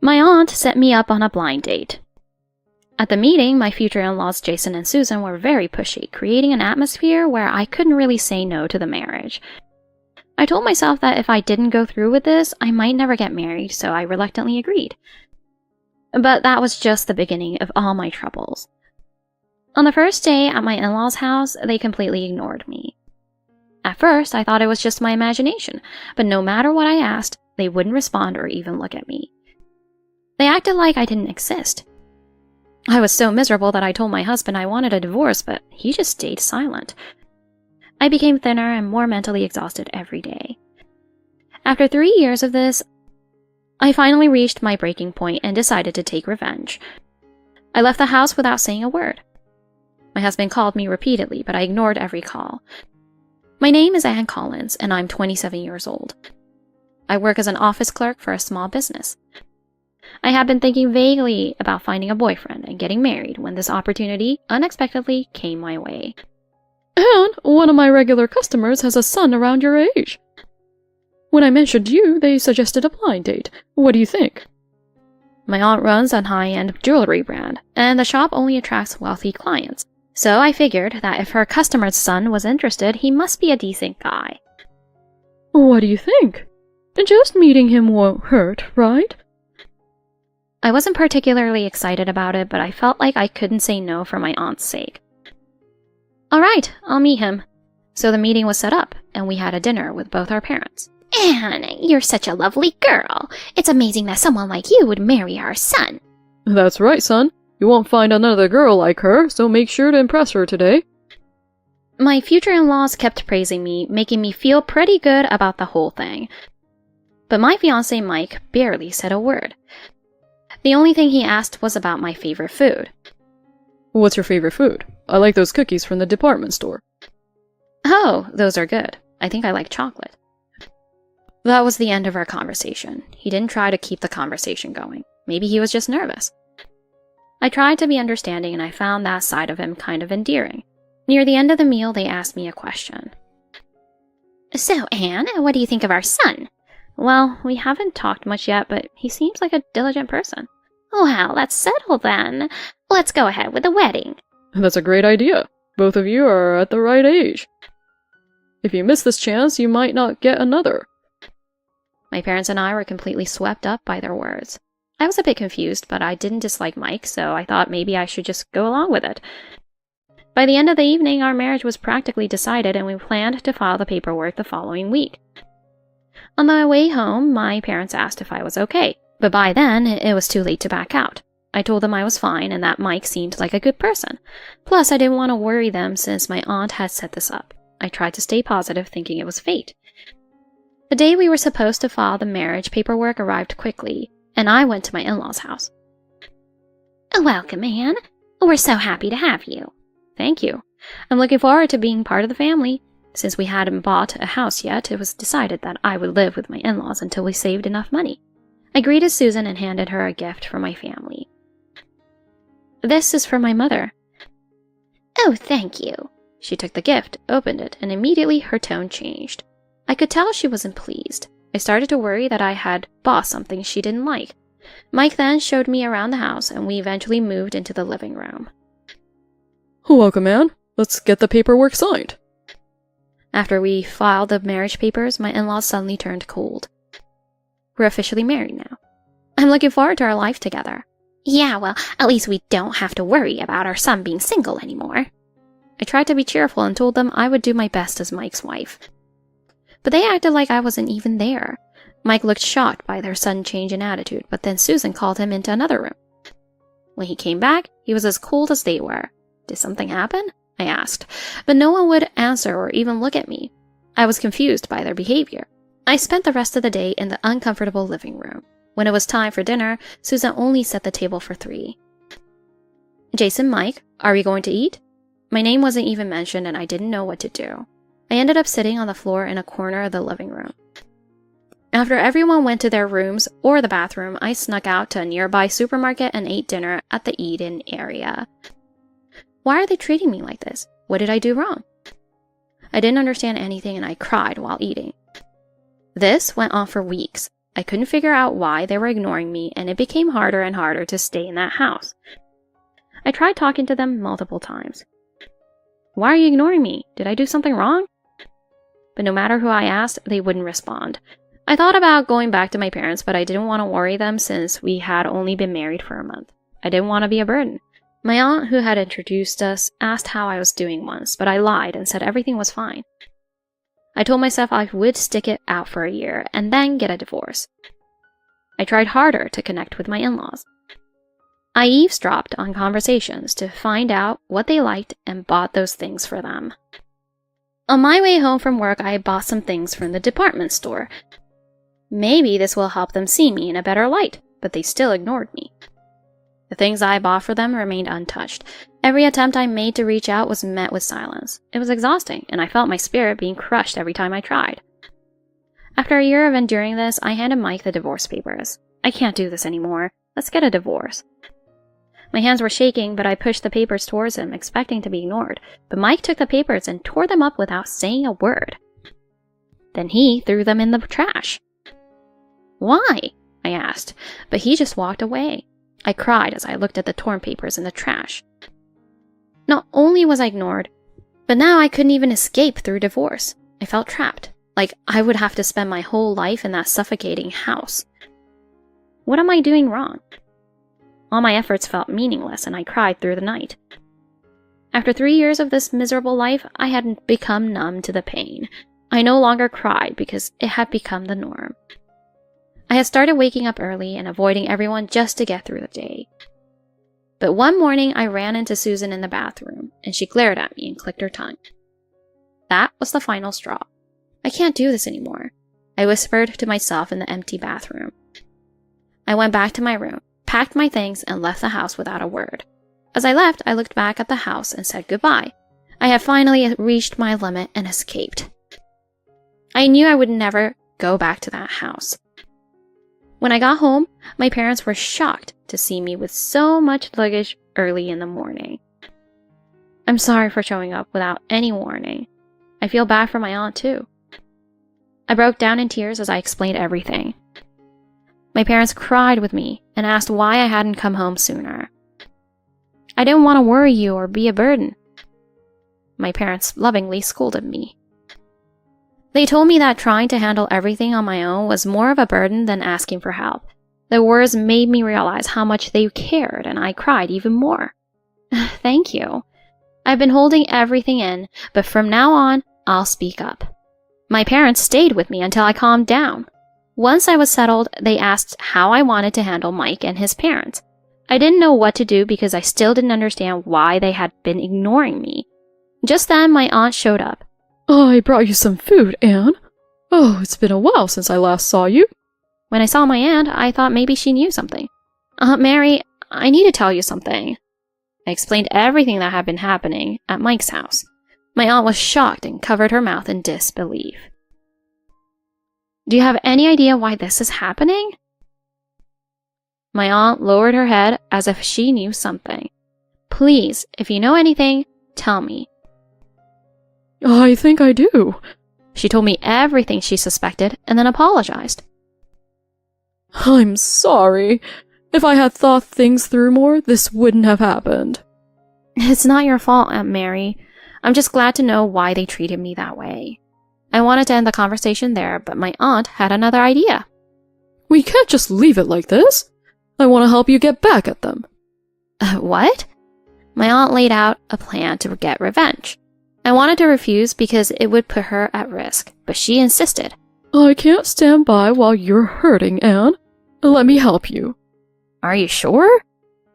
My aunt set me up on a blind date. At the meeting, my future in-laws Jason and Susan were very pushy, creating an atmosphere where I couldn't really say no to the marriage. I told myself that if I didn't go through with this, I might never get married, so I reluctantly agreed. But that was just the beginning of all my troubles. On the first day at my in-laws' house, they completely ignored me. At first, I thought it was just my imagination, but no matter what I asked, they wouldn't respond or even look at me. They acted like I didn't exist. I was so miserable that I told my husband I wanted a divorce, but he just stayed silent. I became thinner and more mentally exhausted every day. After 3 years of this, I finally reached my breaking point and decided to take revenge. I left the house without saying a word. My husband called me repeatedly, but I ignored every call. My name is Ann Collins, and I'm 27 years old. I work as an office clerk for a small business. I had been thinking vaguely about finding a boyfriend and getting married when this opportunity unexpectedly came my way. And one of my regular customers has a son around your age. When I mentioned you, they suggested a blind date. What do you think? My aunt runs a high-end jewelry brand, and the shop only attracts wealthy clients. So I figured that if her customer's son was interested, he must be a decent guy. What do you think? Just meeting him won't hurt, right? I wasn't particularly excited about it, but I felt like I couldn't say no for my aunt's sake. All right, I'll meet him. So the meeting was set up, and we had a dinner with both our parents. Anne, you're such a lovely girl. It's amazing that someone like you would marry our son. That's right, son. You won't find another girl like her, so make sure to impress her today. My future in-laws kept praising me, making me feel pretty good about the whole thing. But my fiancé Mike barely said a word. The only thing he asked was about my favorite food. What's your favorite food? I like those cookies from the department store. Oh, those are good. I think I like chocolate. That was the end of our conversation. He didn't try to keep the conversation going. Maybe he was just nervous. I tried to be understanding, and I found that side of him kind of endearing. Near the end of the meal, they asked me a question. So, Anne, what do you think of our son? Well, we haven't talked much yet, but he seems like a diligent person. Well, let's settle then. Let's go ahead with the wedding. That's a great idea. Both of you are at the right age. If you miss this chance, you might not get another. My parents and I were completely swept up by their words. I was a bit confused, but I didn't dislike Mike, so I thought maybe I should just go along with it. By the end of the evening, our marriage was practically decided, and we planned to file the paperwork the following week. On the way home, my parents asked if I was okay, but by then, it was too late to back out. I told them I was fine and that Mike seemed like a good person. Plus, I didn't want to worry them since my aunt had set this up. I tried to stay positive, thinking it was fate. The day we were supposed to file the marriage paperwork arrived quickly, and I went to my in-laws' house. Welcome, Anne. We're so happy to have you. Thank you. I'm looking forward to being part of the family. Since we hadn't bought a house yet, it was decided that I would live with my in-laws until we saved enough money. I greeted Susan and handed her a gift from my family. This is for my mother. Oh, thank you. She took the gift, opened it, and immediately her tone changed. I could tell she wasn't pleased. I started to worry that I had bought something she didn't like. Mike then showed me around the house, and we eventually moved into the living room. Welcome, Anne. Let's get the paperwork signed. After we filed the marriage papers, my in-laws suddenly turned cold. We're officially married now. I'm looking forward to our life together. Yeah, well, at least we don't have to worry about our son being single anymore. I tried to be cheerful and told them I would do my best as Mike's wife. But they acted like I wasn't even there. Mike looked shocked by their sudden change in attitude, but then Susan called him into another room. When he came back, he was as cold as they were. Did something happen? I asked, but no one would answer or even look at me. I was confused by their behavior. I spent the rest of the day in the uncomfortable living room. When it was time for dinner, Susan only set the table for 3. Jason, Mike, are we going to eat? My name wasn't even mentioned and I didn't know what to do. I ended up sitting on the floor in a corner of the living room. After everyone went to their rooms or the bathroom, I snuck out to a nearby supermarket and ate dinner at the eat-in area. Why are they treating me like this? What did I do wrong? I didn't understand anything and I cried while eating. This went on for weeks. I couldn't figure out why they were ignoring me, and it became harder and harder to stay in that house. I tried talking to them multiple times. Why are you ignoring me? Did I do something wrong? But no matter who I asked, they wouldn't respond. I thought about going back to my parents, but I didn't want to worry them since we had only been married for a month. I didn't want to be a burden. My aunt, who had introduced us, asked how I was doing once, but I lied and said everything was fine. I told myself I would stick it out for a year and then get a divorce. I tried harder to connect with my in-laws. I eavesdropped on conversations to find out what they liked and bought those things for them. On my way home from work, I bought some things from the department store. Maybe this will help them see me in a better light, but they still ignored me. The things I bought for them remained untouched. Every attempt I made to reach out was met with silence. It was exhausting, and I felt my spirit being crushed every time I tried. After a year of enduring this, I handed Mike the divorce papers. I can't do this anymore. Let's get a divorce. My hands were shaking, but I pushed the papers towards him, expecting to be ignored. But Mike took the papers and tore them up without saying a word. Then he threw them in the trash. Why? I asked, but he just walked away. I cried as I looked at the torn papers in the trash. Not only was I ignored, but now I couldn't even escape through divorce. I felt trapped, like I would have to spend my whole life in that suffocating house. What am I doing wrong? All my efforts felt meaningless, and I cried through the night. After 3 years of this miserable life, I had become numb to the pain. I no longer cried because it had become the norm. I had started waking up early and avoiding everyone just to get through the day. But one morning, I ran into Susan in the bathroom, and she glared at me and clicked her tongue. That was the final straw. I can't do this anymore, I whispered to myself in the empty bathroom. I went back to my room, packed my things, and left the house without a word. As I left, I looked back at the house and said goodbye. I had finally reached my limit and escaped. I knew I would never go back to that house. When I got home, my parents were shocked to see me with so much luggage early in the morning. I'm sorry for showing up without any warning. I feel bad for my aunt too. I broke down in tears as I explained everything. My parents cried with me and asked why I hadn't come home sooner. I didn't want to worry you or be a burden. My parents lovingly scolded me. They told me that trying to handle everything on my own was more of a burden than asking for help. The words made me realize how much they cared, and I cried even more. Thank you. I've been holding everything in, but from now on, I'll speak up. My parents stayed with me until I calmed down. Once I was settled, they asked how I wanted to handle Mike and his parents. I didn't know what to do because I still didn't understand why they had been ignoring me. Just then, my aunt showed up. I brought you some food, Anne. Oh, it's been a while since I last saw you. When I saw my aunt, I thought maybe she knew something. Aunt Mary, I need to tell you something. I explained everything that had been happening at Mike's house. My aunt was shocked and covered her mouth in disbelief. Do you have any idea why this is happening? My aunt lowered her head as if she knew something. Please, if you know anything, tell me. I think I do. She told me everything she suspected and then apologized. I'm sorry. If I had thought things through more, this wouldn't have happened. It's not your fault, Aunt Mary. I'm just glad to know why they treated me that way. I wanted to end the conversation there, but my aunt had another idea. We can't just leave it like this. I want to help you get back at them. What? My aunt laid out a plan to get revenge. I wanted to refuse because it would put her at risk, but she insisted. I can't stand by while you're hurting, Anne. Let me help you. Are you sure?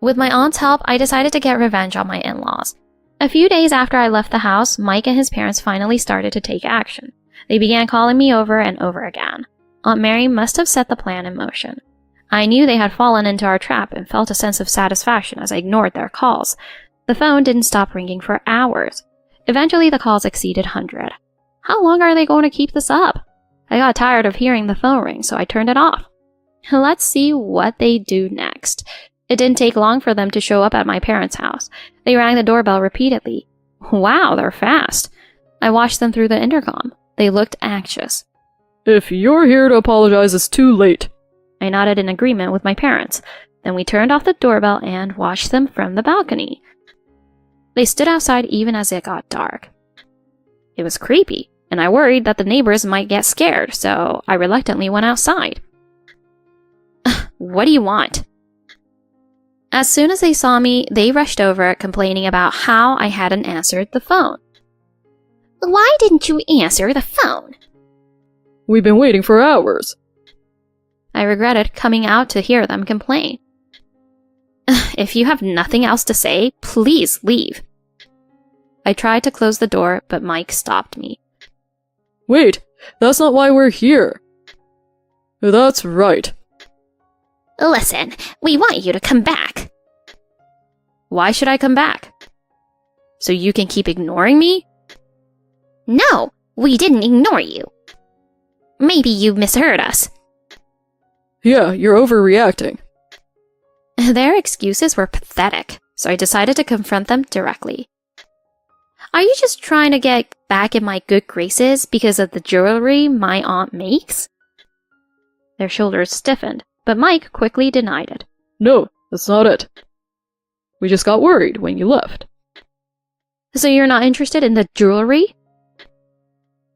With my aunt's help, I decided to get revenge on my in-laws. A few days after I left the house, Mike and his parents finally started to take action. They began calling me over and over again. Aunt Mary must have set the plan in motion. I knew they had fallen into our trap and felt a sense of satisfaction as I ignored their calls. The phone didn't stop ringing for hours. Eventually, the calls exceeded 100. How long are they going to keep this up? I got tired of hearing the phone ring, so I turned it off. Let's see what they do next. It didn't take long for them to show up at my parents' house. They rang the doorbell repeatedly. Wow, they're fast. I watched them through the intercom. They looked anxious. If you're here to apologize, it's too late. I nodded in agreement with my parents. Then we turned off the doorbell and watched them from the balcony. They stood outside even as it got dark. It was creepy, and I worried that the neighbors might get scared, so I reluctantly went outside. What do you want? As soon as they saw me, they rushed over, complaining about how I hadn't answered the phone. Why didn't you answer the phone? We've been waiting for hours. I regretted coming out to hear them complain. If you have nothing else to say, please leave. I tried to close the door, but Mike stopped me. Wait, that's not why we're here. That's right. Listen, we want you to come back. Why should I come back? So you can keep ignoring me? No, we didn't ignore you. Maybe you misheard us. Yeah, you're overreacting. Their excuses were pathetic, so I decided to confront them directly. Are you just trying to get back in my good graces because of the jewelry my aunt makes? Their shoulders stiffened, but Mike quickly denied it. No, that's not it. We just got worried when you left. So you're not interested in the jewelry?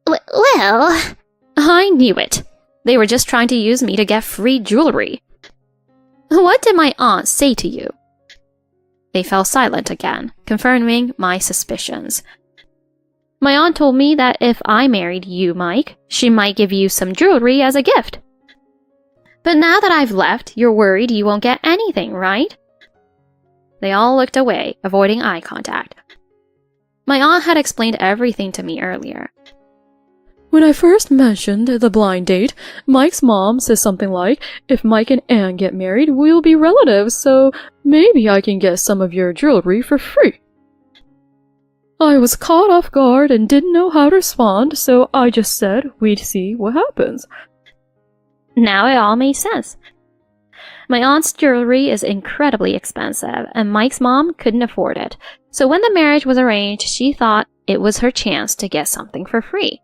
Well... I knew it. They were just trying to use me to get free jewelry. What did my aunt say to you? They fell silent again, confirming my suspicions. My aunt told me that if I married you, Mike, she might give you some jewelry as a gift. But now that I've left, you're worried you won't get anything, right? They all looked away, avoiding eye contact. My aunt had explained everything to me earlier. When I first mentioned the blind date, Mike's mom says something like, if Mike and Anne get married, we'll be relatives, so maybe I can get some of your jewelry for free. I was caught off guard and didn't know how to respond, so I just said we'd see what happens. Now it all made sense. My aunt's jewelry is incredibly expensive, and Mike's mom couldn't afford it, so when the marriage was arranged, she thought it was her chance to get something for free.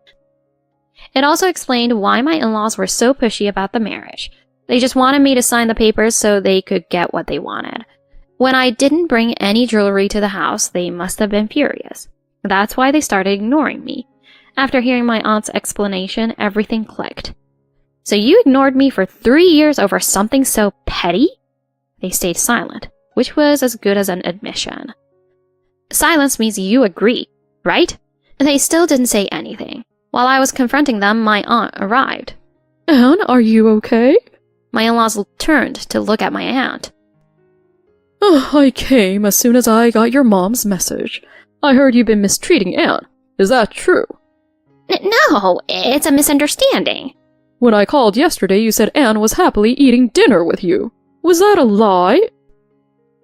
It also explained why my in-laws were so pushy about the marriage. They just wanted me to sign the papers so they could get what they wanted. When I didn't bring any jewelry to the house, they must have been furious. That's why they started ignoring me. After hearing my aunt's explanation, everything clicked. So you ignored me for 3 years over something so petty? They stayed silent, which was as good as an admission. Silence means you agree, right? They still didn't say anything. While I was confronting them, my aunt arrived. Anne, are you okay? My in-laws turned to look at my aunt. Oh, I came as soon as I got your mom's message. I heard you've been mistreating Anne. Is that true? No, it's a misunderstanding. When I called yesterday, you said Anne was happily eating dinner with you. Was that a lie?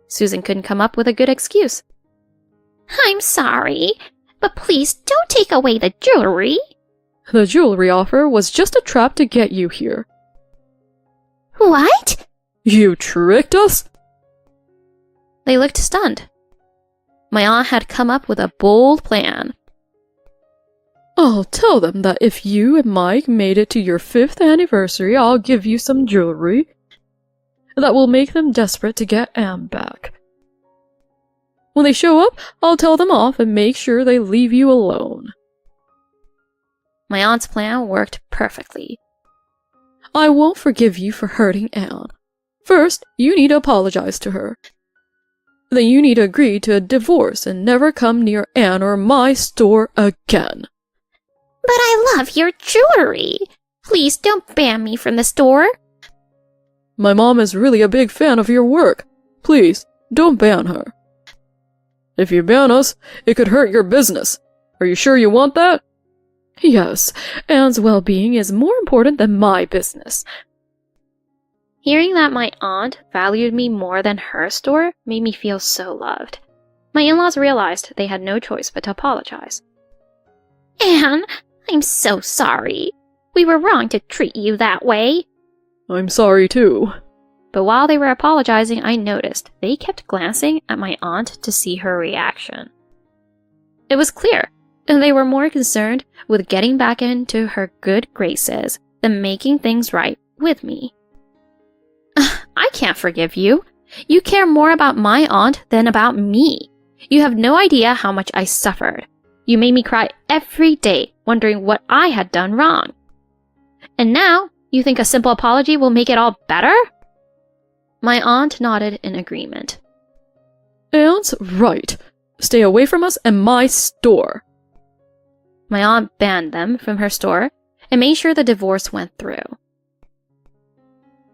Susan couldn't come up with a good excuse. I'm sorry, but please don't take away the jewelry. The jewelry offer was just a trap to get you here. What? You tricked us? They looked stunned. My aunt had come up with a bold plan. I'll tell them that if you and Mike made it to your 5th anniversary, I'll give you some jewelry. That will make them desperate to get Anne back. When they show up, I'll tell them off and make sure they leave you alone. My aunt's plan worked perfectly. I won't forgive you for hurting Anne. First, you need to apologize to her. Then you need to agree to a divorce and never come near Anne or my store again. But I love your jewelry. Please don't ban me from the store. My mom is really a big fan of your work. Please, don't ban her. If you ban us, it could hurt your business. Are you sure you want that? Yes, Anne's well-being is more important than my business. Hearing that my aunt valued me more than her store made me feel so loved. My in-laws realized they had no choice but to apologize. Anne, I'm so sorry. We were wrong to treat you that way. I'm sorry too. But while they were apologizing, I noticed they kept glancing at my aunt to see her reaction. It was clear, and they were more concerned with getting back into her good graces than making things right with me. I can't forgive you. You care more about my aunt than about me. You have no idea how much I suffered. You made me cry every day, wondering what I had done wrong. And now, you think a simple apology will make it all better?" My aunt nodded in agreement. Aunt's right. Stay away from us and my store. My aunt banned them from her store and made sure the divorce went through.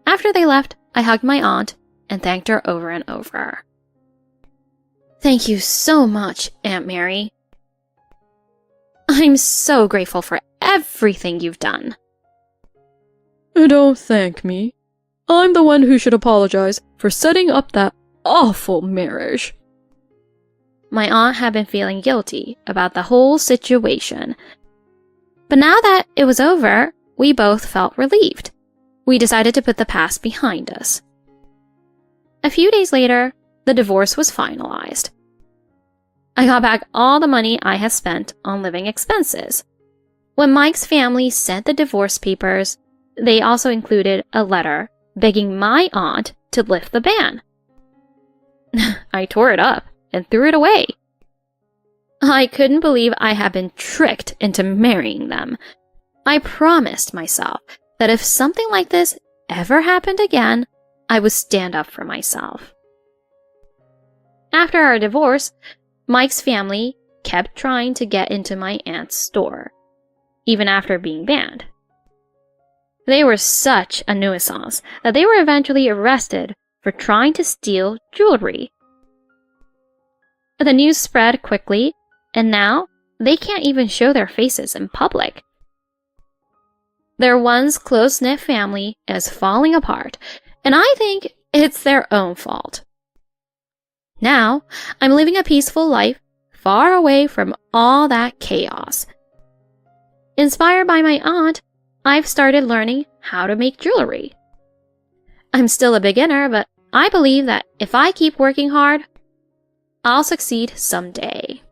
After they left, I hugged my aunt and thanked her over and over. "Thank you so much, Aunt Mary. I'm so grateful for everything you've done." Don't thank me. I'm the one who should apologize for setting up that awful marriage. My aunt had been feeling guilty about the whole situation. But now that it was over, we both felt relieved. We decided to put the past behind us. A few days later, the divorce was finalized. I got back all the money I had spent on living expenses. When Mike's family sent the divorce papers, they also included a letter begging my aunt to lift the ban. I tore it up and threw it away. I couldn't believe I had been tricked into marrying them. I promised myself that if something like this ever happened again, I would stand up for myself. After our divorce, Mike's family kept trying to get into my aunt's store, even after being banned. They were such a nuisance that they were eventually arrested for trying to steal jewelry. The news spread quickly, and now they can't even show their faces in public. Their once close-knit family is falling apart, and I think it's their own fault. Now, I'm living a peaceful life, far away from all that chaos. Inspired by my aunt, I've started learning how to make jewelry. I'm still a beginner, but I believe that if I keep working hard, I'll succeed someday.